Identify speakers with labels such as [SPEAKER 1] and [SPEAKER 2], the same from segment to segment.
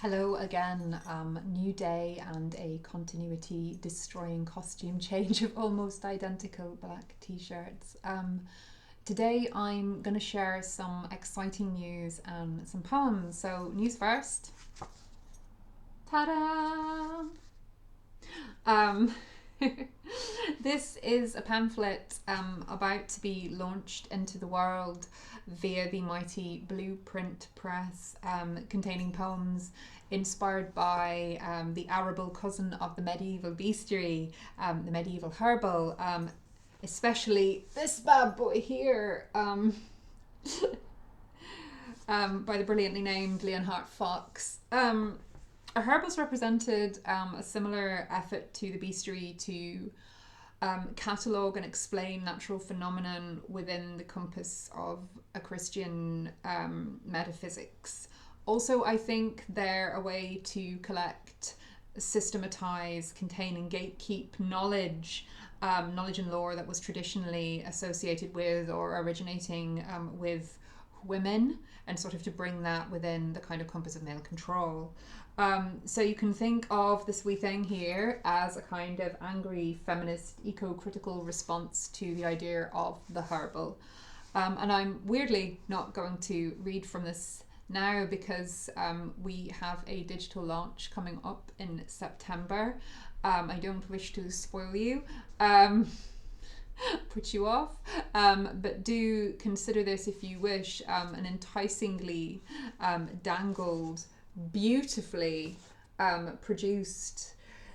[SPEAKER 1] Hello again, new day and a continuity destroying costume change of almost identical black t-shirts. Today I'm going to share some exciting news and some poems. So news first. Ta-da! Um, this is a pamphlet about to be launched into the world via the mighty Blueprint Press, containing poems inspired by the arable cousin of the medieval bestiary, the medieval herbal, especially this bad boy here, by the brilliantly named Leonhard Fox. A herbal's represented a similar effort to the bestiary to catalogue and explain natural phenomenon within the compass of a Christian metaphysics. Also, I think they're a way to collect, systematize, contain, and gatekeep knowledge, knowledge and lore that was traditionally associated with or originating with women, and sort of to bring that within the kind of compass of male control. So you can think of this wee thing here as a kind of angry feminist eco-critical response to the idea of the herbal. And I'm weirdly not going to read from this now because we have a digital launch coming up in September. I don't wish to spoil you. Put you off, but do consider this, if you wish, an enticingly dangled, beautifully produced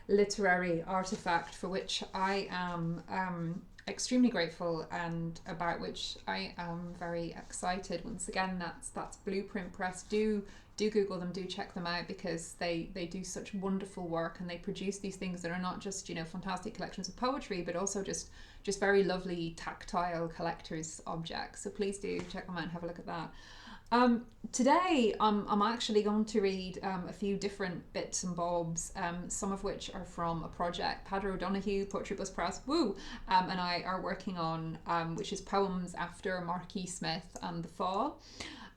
[SPEAKER 1] literary artifact for which I am extremely grateful and about which I am very excited. Once again, that's Blueprint Press. Do Google them, do check them out, because they do such wonderful work, and they produce these things that are not just, fantastic collections of poetry, but also just very lovely tactile collector's objects. So please do check them out and have a look at that. Today I'm actually going to read a few different bits and bobs, some of which are from a project Padre O'Donoghue, Poetry Bus Press, and I are working on, which is poems after Marquis Smith and the Fall.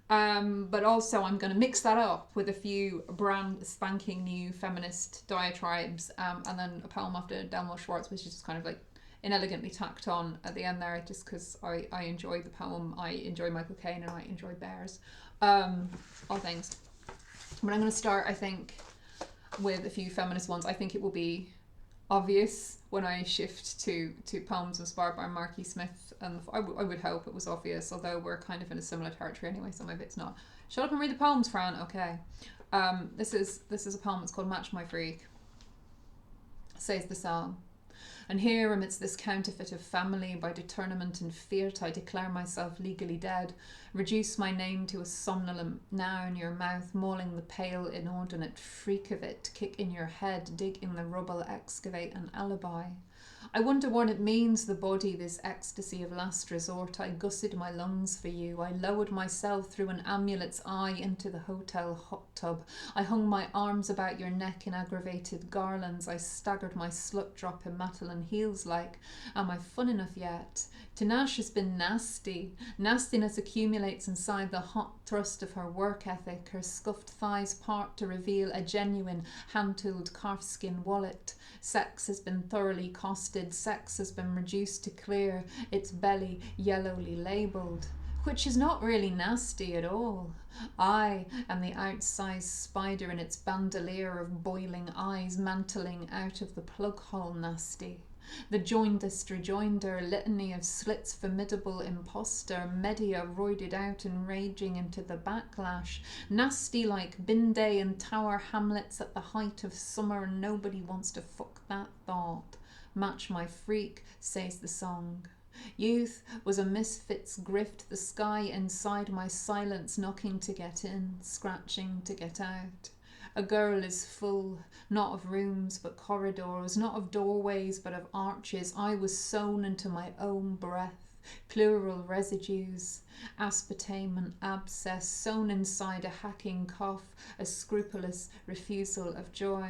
[SPEAKER 1] But also I'm going to mix that up with a few brand spanking new feminist diatribes, and then a poem after Delmo Schwartz, which is just kind of like inelegantly tacked on at the end there, just because I enjoy the poem, I enjoy Michael Caine, and I enjoy bears, all things. But I'm going to start, I think, with a few feminist ones. I think it will be obvious when I shift to poems inspired by Marquis Smith, and I would hope it was obvious, although we're kind of in a similar territory anyway, so maybe it's not. Shut up and read the poems, Fran. Okay. This is a poem. It's called Match My Freak. Says the song. And here, amidst this counterfeit of family, by determinant and fiat, I declare myself legally dead. Reduce my name to a somnolent noun, your mouth mauling the pale, inordinate freak of it. Kick in your head, dig in the rubble, excavate an alibi. I wonder what it means, the body, this ecstasy of last resort. I gusset my lungs for you. I lowered myself through an amulet's eye into the hotel hot tub. I hung my arms about your neck in aggravated garlands. I staggered my slut drop in heels like. Am I fun enough yet? Tanash has been nasty. Nastiness accumulates inside the hot thrust of her work ethic. Her scuffed thighs part to reveal a genuine hand-tooled calfskin wallet. Sex has been thoroughly costed. Sex has been reduced to clear, its belly yellowly labelled. Which is not really nasty at all. I am the outsized spider in its bandolier of boiling eyes mantling out of the plug hole nasty. The joindest rejoinder, litany of slits, formidable imposter, media roided out and raging into the backlash. Nasty like Binday and Tower Hamlets at the height of summer, and nobody wants to fuck that thought. Match my freak, says the song. Youth was a misfit's grift, the sky inside my silence, knocking to get in, scratching to get out. A girl is full, not of rooms but corridors, not of doorways but of arches. I was sewn into my own breath, pleural residues, aspartame and abscess, sewn inside a hacking cough, a scrupulous refusal of joy.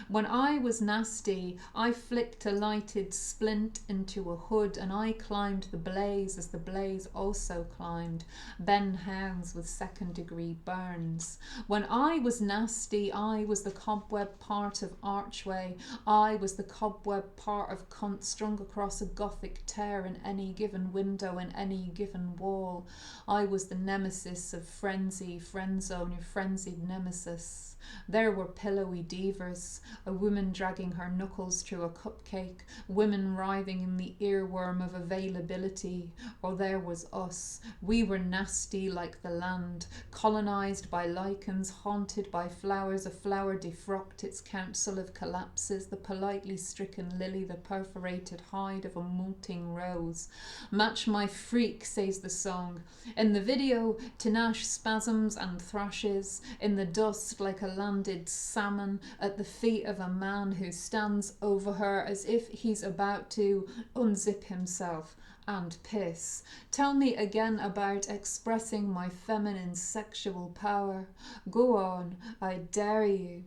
[SPEAKER 1] When I was nasty, I flicked a lighted splint into a hood, and I climbed the blaze as the blaze also climbed, Ben Hounds with second-degree burns. When I was nasty, I was the cobweb part of archway, I was the cobweb part of cunt strung across a gothic tear in any given window, in any given wall. I was the nemesis of frenzy, friendzone, your frenzied nemesis. There were pillowy divers, a woman dragging her knuckles through a cupcake, women writhing in the earworm of availability. Or there was us. We were nasty like the land, colonised by lichens, haunted by flowers, a flower defrocked its council of collapses, the politely stricken lily, the perforated hide of a molting rose. Match my freak, says the song. In the video, Tinashe spasms and thrashes, in the dust like a landed salmon at the feet of a man who stands over her as if he's about to unzip himself and piss. Tell me again about expressing my feminine sexual power. Go on, I dare you.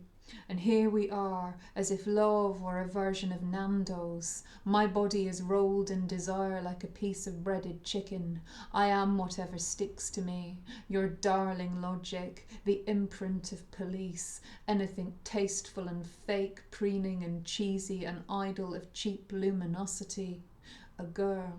[SPEAKER 1] And here we are, as if love were a version of Nando's. My body is rolled in desire like a piece of breaded chicken. I am whatever sticks to me. Your darling logic, the imprint of police, anything tasteful and fake, preening and cheesy, an idol of cheap luminosity. A girl.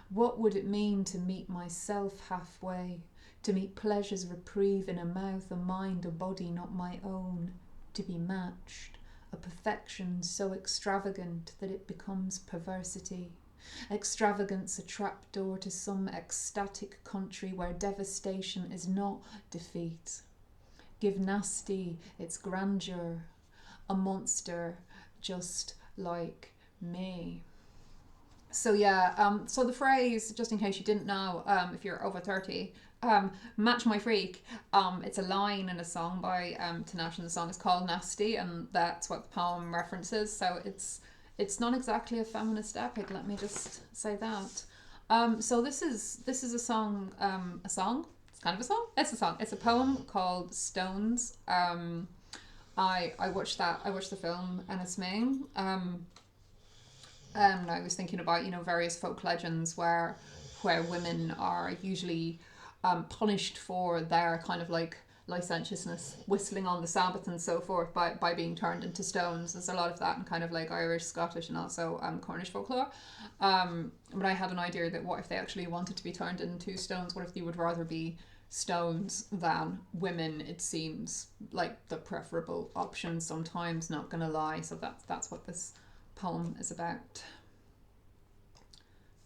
[SPEAKER 1] What would it mean to meet myself halfway? To meet pleasure's reprieve in a mouth, a mind, a body not my own? To be matched, a perfection so extravagant that it becomes perversity. Extravagance a trapdoor to some ecstatic country where devastation is not defeat. Give nasty its grandeur, a monster just like me. So yeah, so the phrase, just in case you didn't know, if you're over 30, Match My Freak, it's a line in a song by Tinashe, and the song is called Nasty, and that's what the poem references, so it's not exactly a feminist epic, let me just say that. So this is a song, it's kind of a song? It's a song. It's a poem called Stones. I watched the film and it's Ming. And I was thinking about, various folk legends where women are usually punished for their kind of like licentiousness, whistling on the Sabbath and so forth by being turned into stones. There's a lot of that in kind of like Irish, Scottish and also Cornish folklore. But I had an idea that what if they actually wanted to be turned into stones? What if they would rather be stones than women? It seems like the preferable option sometimes, not gonna lie. So that's what this poem is about.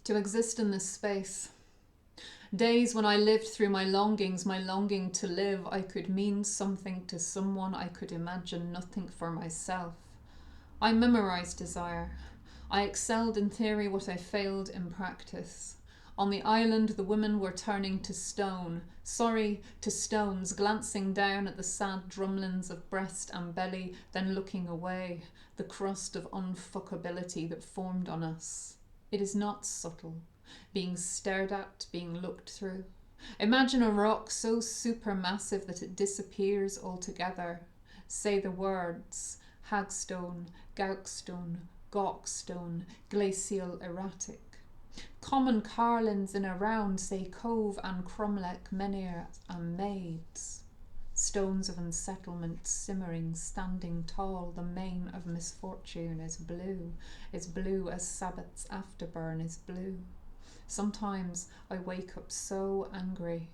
[SPEAKER 1] To exist in this space. Days when I lived through my longings, my longing to live, I could mean something to someone, I could imagine nothing for myself. I memorized desire. I excelled in theory what I failed in practice. On the island, the women were turning to stone, to stones, glancing down at the sad drumlins of breast and belly, then looking away, the crust of unfuckability that formed on us. It is not subtle, being stared at, being looked through. Imagine a rock so supermassive that it disappears altogether. Say the words, hagstone, gaukstone, gawkstone, glacial erratic. Common carlins in a round say cove and cromlech, menhir and maids. Stones of unsettlement simmering, standing tall, the mane of misfortune is blue as Sabbath's afterburn is blue. Sometimes I wake up so angry.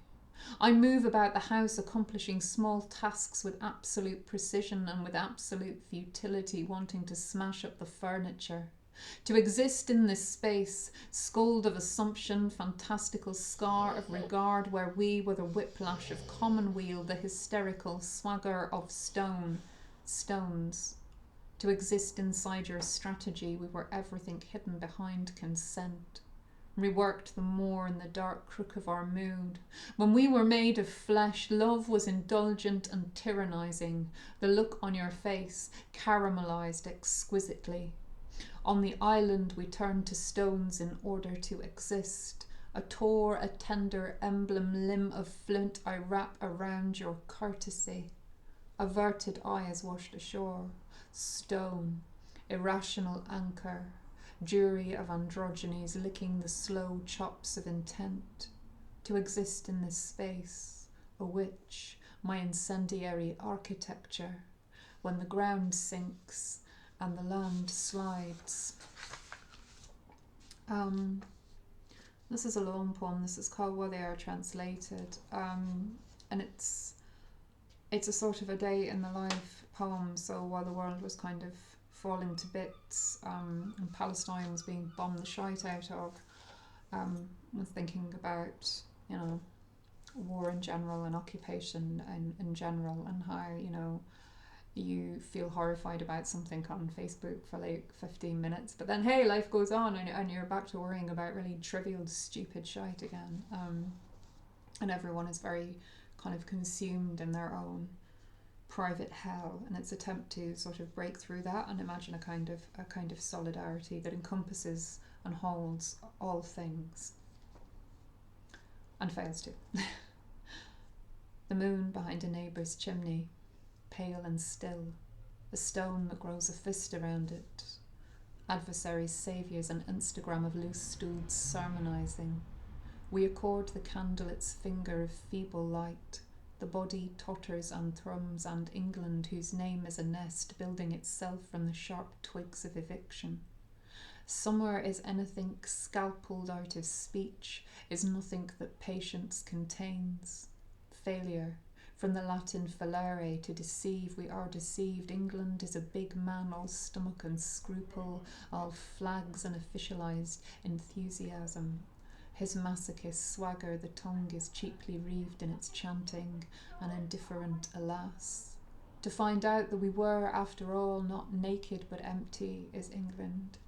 [SPEAKER 1] I move about the house accomplishing small tasks with absolute precision and with absolute futility, wanting to smash up the furniture. To exist in this space, scold of assumption, fantastical scar of regard, where we were the whiplash of commonweal, the hysterical swagger of stones. To exist inside your strategy, we were everything hidden behind consent. Reworked the more in the dark crook of our mood. When we were made of flesh, love was indulgent and tyrannizing. The look on your face caramelized exquisitely. On the island we turned to stones in order to exist. A tender emblem limb of flint I wrap around your courtesy. Averted eye is washed ashore. Stone, irrational anchor, jury of androgynes licking the slow chops of intent. To exist in this space, a witch, my incendiary architecture, when the ground sinks and the land slides. This is a long poem. This is called While They Are Translated, and it's a sort of a day in the life poem. So while the world was kind of falling to bits, and Palestine was being bombed the shite out of, was thinking about, you know, war in general and occupation in general, and how, you know, you feel horrified about something on Facebook for like 15 minutes, but then hey, life goes on, and you're back to worrying about really trivial, stupid shite again. And everyone is very kind of consumed in their own private hell, and its attempt to sort of break through that and imagine a kind of solidarity that encompasses and holds all things, and fails to. The moon behind a neighbour's chimney, pale and still, a stone that grows a fist around it. Adversaries, saviours, an Instagram of loose stools sermonising. We accord the candle its finger of feeble light. The body totters and thrums, and England, whose name is a nest building itself from the sharp twigs of eviction. Somewhere is anything scalpelled out of speech, is nothing that patience contains. Failure. From the Latin falere, to deceive, we are deceived. England is a big man, all stomach and scruple, all flags and officialised enthusiasm. His masochist swagger, the tongue is cheaply reeved in its chanting, and indifferent, alas. To find out that we were, after all, not naked but empty, is England.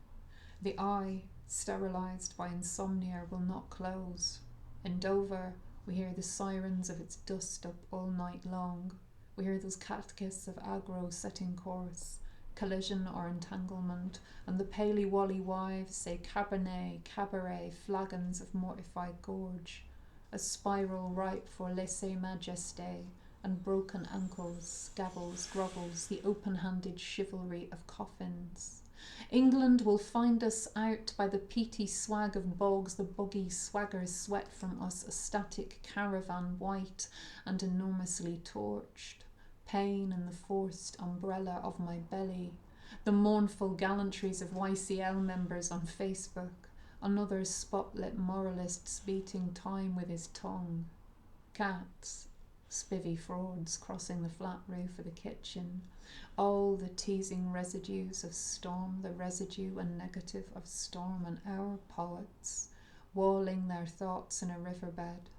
[SPEAKER 1] The eye, sterilised by insomnia, will not close. In Dover, we hear the sirens of its dust up all night long. We hear those catechists of aggro setting course, collision or entanglement, and the paley-wally wives say cabernet, cabaret, flagons of mortified gorge, a spiral ripe for lèse-majesté, and broken ankles, scabbles, grovels, the open-handed chivalry of coffins. England will find us out by the peaty swag of bogs, the boggy swaggers sweat from us, a static caravan white and enormously torched. Pain in the forced umbrella of my belly. The mournful gallantries of YCL members on Facebook. Another spotlit moralist beating time with his tongue. Cats. Spivvy frauds crossing the flat roof of the kitchen. All the teasing residues of storm, the residue and negative of storm, and our poets, walling their thoughts in a riverbed.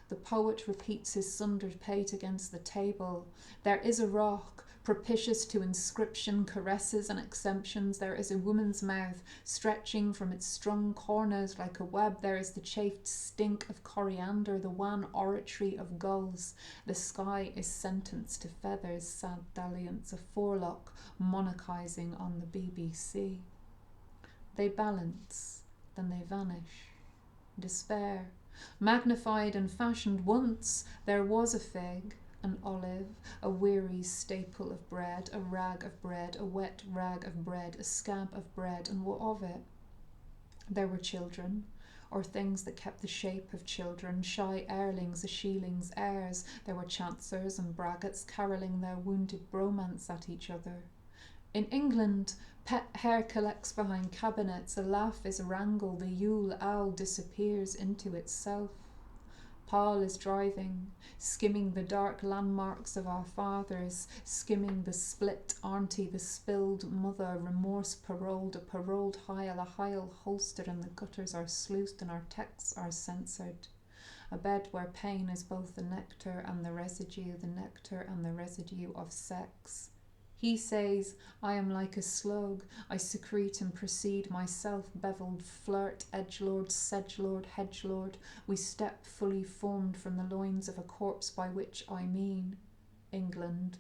[SPEAKER 1] The poet repeats his sundered pate against the table. There is a rock, propitious to inscription, caresses and exemptions. There is a woman's mouth, stretching from its strung corners like a web. There is the chafed stink of coriander, the wan oratory of gulls. The sky is sentenced to feathers, sad dalliance, a forelock monarchizing on the BBC. They balance, then they vanish. Despair. Magnified and fashioned once, there was a fig, an olive, a weary staple of bread, a rag of bread, a wet rag of bread, a scab of bread, and what of it? There were children, or things that kept the shape of children, shy airlings, a sheeling's heirs. There were chancers and braggarts carolling their wounded bromance at each other. In England, pet hair collects behind cabinets, a laugh is wrangle, the Yule owl disappears into itself. Paul is driving, skimming the dark landmarks of our fathers, skimming the split auntie, the spilled mother, remorse paroled, a paroled Heil, a Heil holstered, and the gutters are sluiced and our texts are censored. A bed where pain is both the nectar and the residue of sex. He says, I am like a slug, I secrete and proceed myself, beveled flirt, edgelord, sedgelord, hedgelord, we step fully formed from the loins of a corpse, by which I mean England,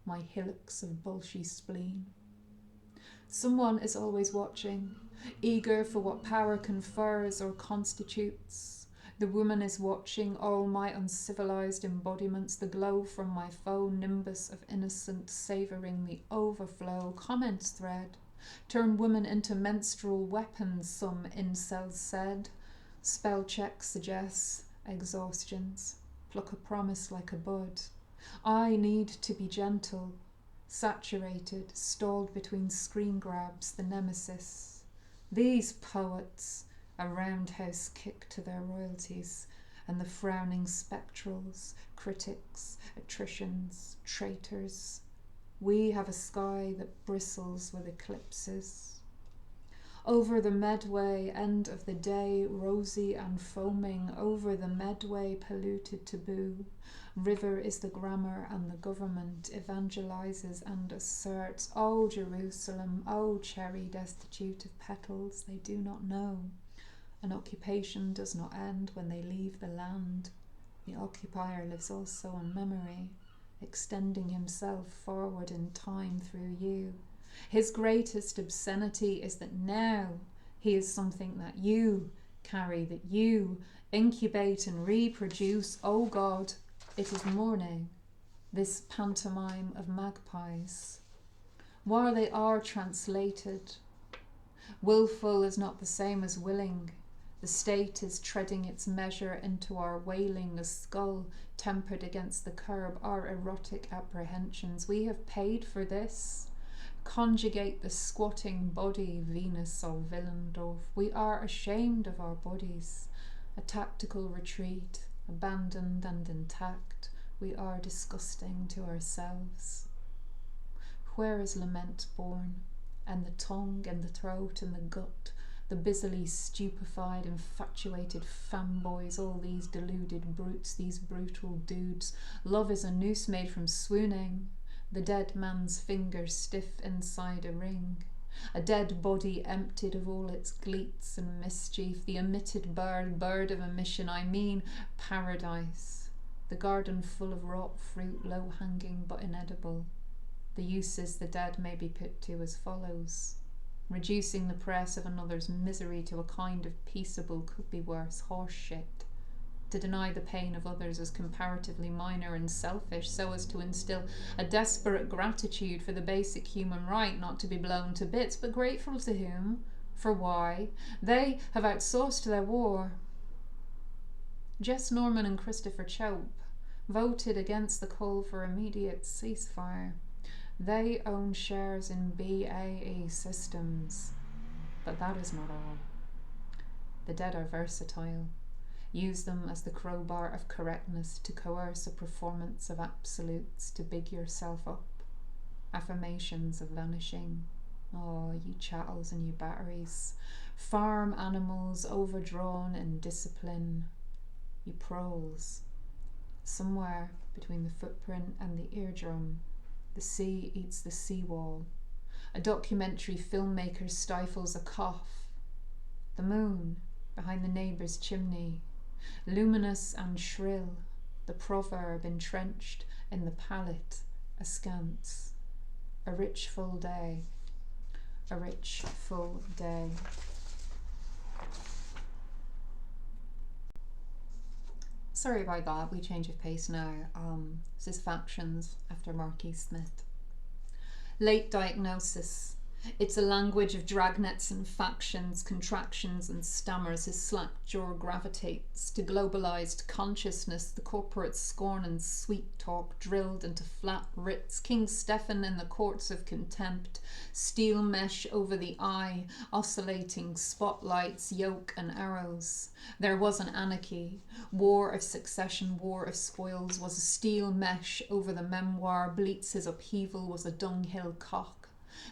[SPEAKER 1] my hillocks of bulshy spleen. Someone is always watching, eager for what power confers or constitutes. The woman is watching all my uncivilized embodiments, the glow from my phone, nimbus of innocent, savouring the overflow. Comments thread. Turn women into menstrual weapons, some incels said. Spell check suggests exhaustions. Pluck a promise like a bud. I need to be gentle, saturated, stalled between screen grabs, the nemesis. These poets, a roundhouse kick to their royalties, and the frowning spectrals, critics, attritions, traitors. We have a sky that bristles with eclipses. Over the Medway, end of the day, rosy and foaming, over the Medway, polluted taboo. River is the grammar and the government evangelizes and asserts, O Jerusalem, O cherry destitute of petals, they do not know. An occupation does not end when they leave the land. The occupier lives also on memory, extending himself forward in time through you. His greatest obscenity is that now he is something that you carry, that you incubate and reproduce. Oh God, it is morning, this pantomime of magpies. While they are translated, willful is not the same as willing. The state is treading its measure into our wailing, the skull tempered against the curb, our erotic apprehensions. We have paid for this. Conjugate the squatting body, Venus or Willendorf. We are ashamed of our bodies. A tactical retreat, abandoned and intact. We are disgusting to ourselves. Where is lament born? And the tongue and the throat and the gut, the busily stupefied, infatuated fanboys, all these deluded brutes, these brutal dudes. Love is a noose made from swooning. The dead man's fingers stiff inside a ring. A dead body emptied of all its gleets and mischief. The emitted bird of emission, I mean paradise. The garden full of wrought fruit, low-hanging but inedible. The uses the dead may be put to as follows. Reducing the press of another's misery to a kind of peaceable could be worse, horse shit. To deny the pain of others as comparatively minor and selfish, so as to instill a desperate gratitude for the basic human right not to be blown to bits, but grateful to whom? For why? They have outsourced their war. Jess Norman and Christopher Chope voted against the call for immediate ceasefire. They own shares in BAE Systems. But that is not all. The dead are versatile. Use them as the crowbar of correctness to coerce a performance of absolutes, to big yourself up. Affirmations of vanishing. Oh, you chattels and you batteries. Farm animals overdrawn in discipline. You proles. Somewhere between the footprint and the eardrum, the sea eats the seawall. A documentary filmmaker stifles a cough. The moon behind the neighbour's chimney, luminous and shrill, the proverb entrenched in the palate askance. A rich full day, a rich full day. Sorry about that, we change of pace now. This is Factions after Marquis Smith. Late diagnosis. It's a language of dragnets and factions, contractions and stammers. His slack jaw gravitates to globalized consciousness, the corporate scorn and sweet talk drilled into flat writs. King Stephen in the courts of contempt, steel mesh over the eye, oscillating spotlights, yoke and arrows. There was an anarchy. War of succession, war of spoils was a steel mesh over the memoir. Bleatz's upheaval was a dunghill cock.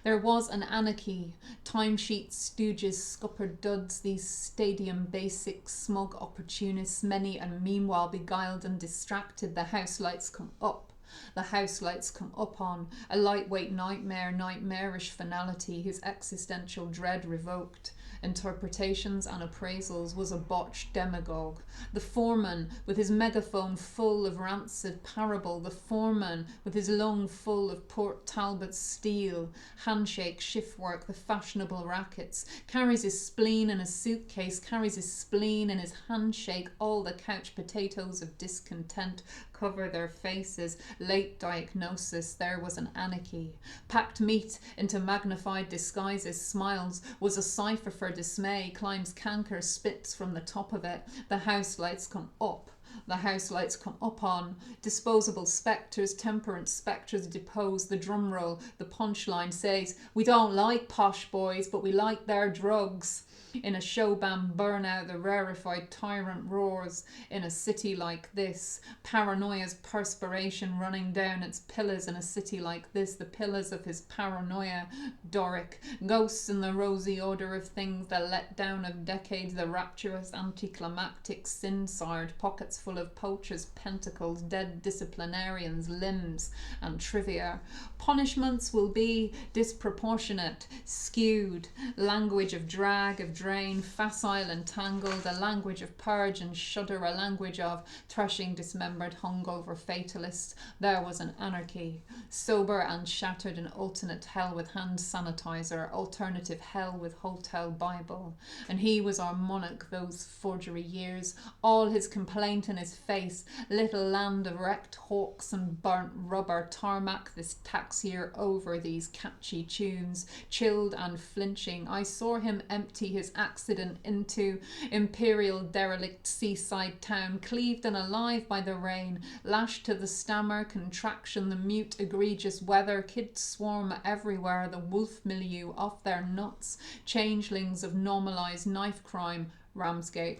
[SPEAKER 1] There was an anarchy, timesheet stooges, scuppered duds, these stadium basics, smug opportunists, many and meanwhile beguiled and distracted. The house lights come up. The house lights come up on a lightweight nightmare, nightmarish finality, whose existential dread revoked. interpretations and appraisals, was a botched demagogue. The foreman, with his megaphone full of rancid parable, the foreman, with his lung full of Port Talbot steel, handshake, shift work, the fashionable rackets, carries his spleen in a suitcase, carries his spleen in his handshake. All the couch potatoes of discontent cover their faces. Late diagnosis, there was an anarchy. Packed meat into magnified disguises, smiles, was a cipher for dismay, climbs canker, spits from the top of it. The house lights come up. The house lights come up on. Disposable spectres, temperance spectres depose. The drum roll, the punchline says, we don't like posh boys, but we like their drugs. In a showband burnout, the rarefied tyrant roars. In a city like this, paranoia's perspiration running down its pillars. In a city like this, the pillars of his paranoia. Doric, ghosts in the rosy order of things, the letdown of decades, the rapturous anticlimactic sin-sired, pockets full of poachers' pentacles, dead disciplinarians' limbs, and trivia. Punishments will be disproportionate, skewed, language of drag, of drain, facile and tangled, a language of purge and shudder, a language of threshing dismembered hungover fatalists. There was an anarchy, sober and shattered, an alternate hell with hand sanitizer, alternative hell with hotel Bible. And he was our monarch those forgery years, all his complaint in his face, little land of wrecked hawks and burnt rubber, tarmac this tax year over these catchy tunes. Chilled and flinching, I saw him empty his accident into imperial derelict seaside town, cleaved and alive by the rain, lashed to the stammer, contraction, the mute egregious weather, kids swarm everywhere, the wolf milieu off their nuts, changelings of normalised knife crime, Ramsgate.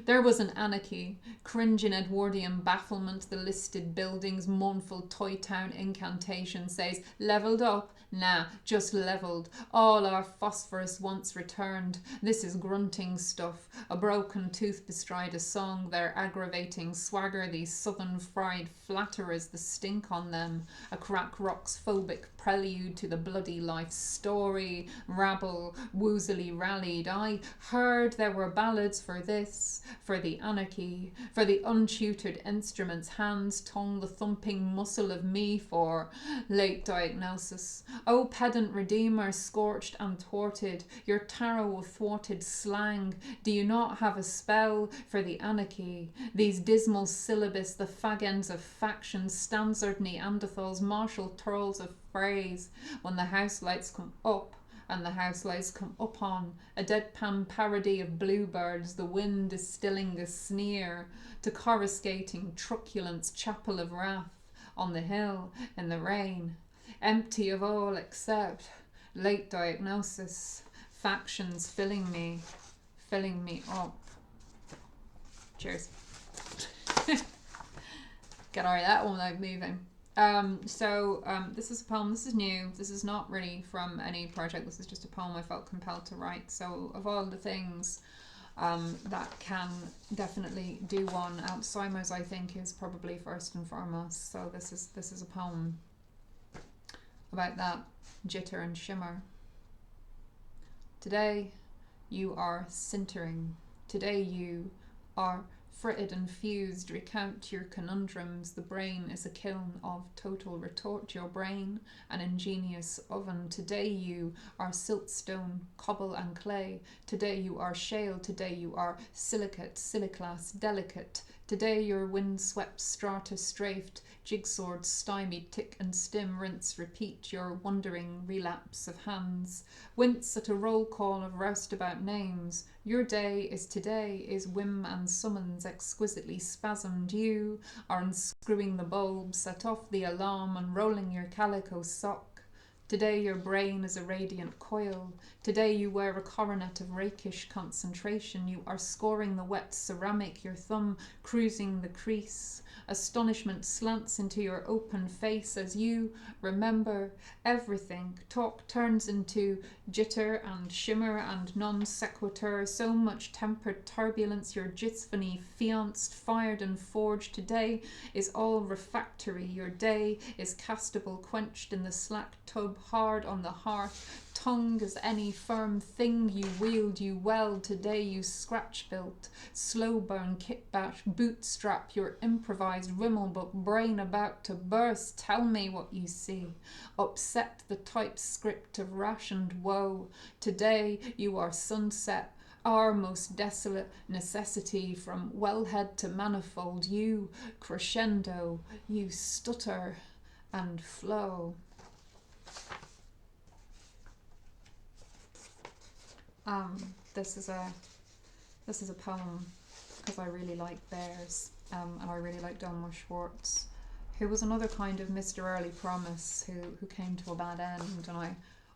[SPEAKER 1] There was an anarchy, cringe in Edwardian bafflement, the listed buildings, mournful toy town incantation says, levelled up? Nah, just levelled. All our phosphorus once returned. This is grunting stuff. A broken tooth bestride a song, their aggravating swagger, these southern fried flatterers, the stink on them. A crack rock's phobic prelude to the bloody life story. Rabble woozily rallied. I heard there were ballads for this, for the anarchy, for the untutored instruments, hands, tongue, the thumping muscle of me, for late diagnosis. O pedant redeemer, scorched and thwarted, your tarot of thwarted slang, do you not have a spell for the anarchy? These dismal syllabus, the fag ends of factions, stanzard Neanderthals, martial twirls of phrase, when the house lights come up, and the house lights come up on, a deadpan parody of bluebirds, the wind distilling a sneer, to coruscating truculence, chapel of wrath, on the hill, in the rain, empty of all except late diagnosis, factions filling me up. Cheers. Get out of that one without moving. This is a poem. This is new. This is not really from any project. This is just a poem I felt compelled to write. So of all the things that can definitely do one, Alzheimer's I think is probably first and foremost. So this is a poem about that jitter and shimmer. Today you are sintering. Today you are fritted and fused. Recount your conundrums. The brain is a kiln of total retort. Your brain an ingenious oven. Today you are siltstone, cobble and clay. Today you are shale. Today you are silicate, siliclas, delicate. Today your wind-swept strata strafed, jigsawed, stymied, tick and stim, rinse, repeat your wandering relapse of hands. Wince at a roll call of roustabout names. Your day is today, is whim and summons exquisitely spasmed. You are unscrewing the bulb, set off the alarm, unrolling your calico sock. Today your brain is a radiant coil. Today you wear a coronet of rakish concentration. You are scoring the wet ceramic, your thumb cruising the crease. Astonishment slants into your open face as you remember everything. Talk turns into jitter and shimmer and non sequitur. So much tempered turbulence, your jitsphony fianced, fired and forged. Today is all refractory. Your day is castable, quenched in the slack tub, hard on the hearth. Tongue as any firm thing you wield, you weld. Today you scratch built, slow burn, kit bash, bootstrap your improvised rimmel, but brain about to burst. Tell me what you see. Upset the typescript of rationed woe. Today you are sunset, our most desolate necessity. From wellhead to manifold, you crescendo, you stutter and flow. This is a poem because I really like bears, and I really like Delmore Schwartz, who was another kind of Mr. Early Promise who came to a bad end, and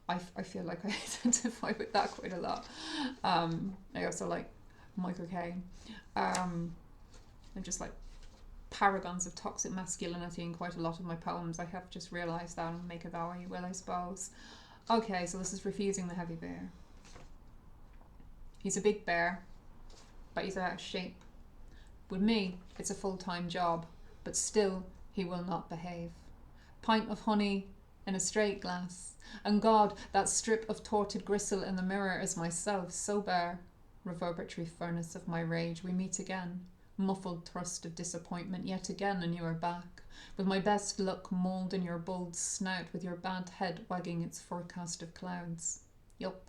[SPEAKER 1] I feel like I identify with that quite a lot. I also like Michael Caine. They're just like paragons of toxic masculinity in quite a lot of my poems. I have just realised that, and make of that what you will, I suppose. Okay, so this is Refusing the Heavy Bear. He's a big bear, but he's out of shape. With me, it's a full-time job, but still he will not behave. Pint of honey in a straight glass, and God, that strip of torted gristle in the mirror is myself, so bare. Reverberatory furnace of my rage, we meet again. Muffled thrust of disappointment, yet again, and you are back. With my best luck mauled in your bold snout, with your bad head wagging its forecast of clouds. Yup,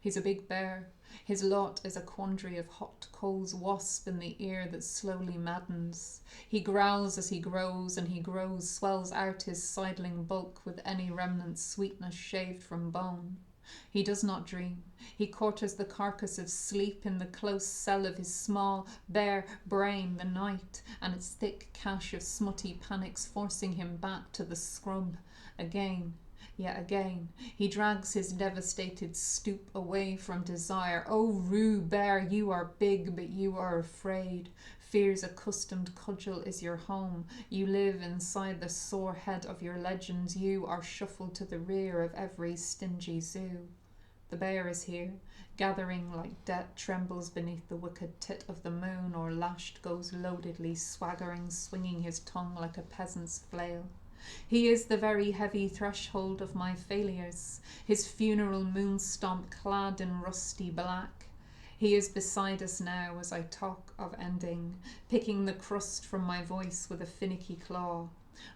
[SPEAKER 1] he's a big bear. His lot is a quandary of hot coals wasp in the ear that slowly maddens. He growls as he grows, and he grows, swells out his sidling bulk with any remnant sweetness shaved from bone. He does not dream. He quarters the carcass of sleep in the close cell of his small, bare brain, the night, and its thick cache of smutty panics forcing him back to the scrub again. Yet again, he drags his devastated stoop away from desire. Oh, rue bear, you are big, but you are afraid. Fear's accustomed cudgel is your home. You live inside the sore head of your legends. You are shuffled to the rear of every stingy zoo. The bear is here, gathering like debt, trembles beneath the wicked tit of the moon, or lashed goes loadedly, swaggering, swinging his tongue like a peasant's flail. He is the very heavy threshold of my failures, his funeral moon stomp clad in rusty black. He is beside us now as I talk of ending, picking the crust from my voice with a finicky claw.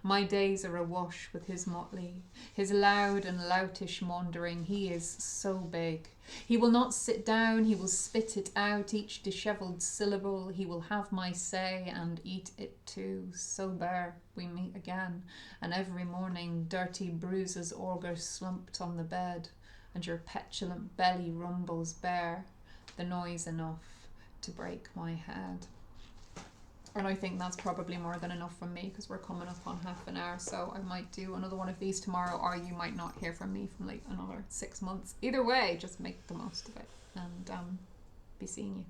[SPEAKER 1] My days are awash with his motley, his loud and loutish maundering. He is so big. He will not sit down, he will spit it out, each dishevelled syllable. He will have my say and eat it too. So bare, we meet again, and every morning dirty bruises auger slumped on the bed, and your petulant belly rumbles bare, the noise enough to break my head. And I think that's probably more than enough from me, because we're coming up on half an hour, so I might do another one of these tomorrow, or you might not hear from me from like another 6 months. Either way, just make the most of it, and be seeing you.